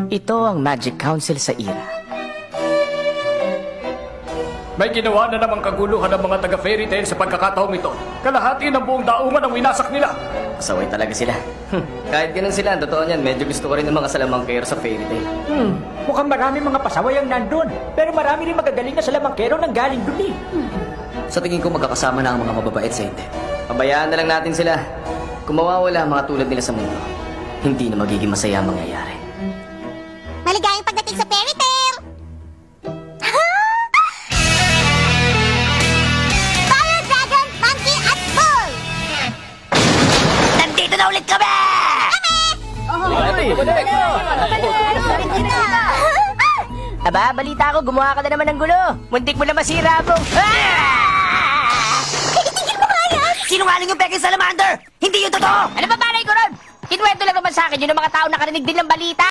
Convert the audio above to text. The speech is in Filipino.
Ito ang Magic Council sa Ira. May ginawa na namang kaguluhan ng mga taga-fairy tale sa pagkakataong ito. Kalahati ng buong daungan ang winasak nila. Pasaway talaga sila. Kahit ganun sila, totoo niyan, medyo gusto ko rin ng mga salamangkero sa fairy tale. Mukhang marami mga pasaway ang nandun. Pero marami rin magagaling na salamangkero nang galing dun eh. Sa tingin ko magkakasama na ang mga mababait sa hindi. Pabayaan na lang natin sila. Kung mawawala ang mga tulad nila sa mundo, hindi na magiging masaya ang mangyayari. Maligayang pagdating sa fairy tale! Fire Dragon, Monkey at Bull! Nandito na ulit kami! Aba, balita ko, gumawa ka na naman ng gulo. Muntik mo na masira ako. Tigil mo nga yan! Sinungaling yung peking salamander! Hindi yung totoo! Ano ba balay ko ron? Kinuwento lang naman sa akin yun ng mga tao nakarinig din ng balita.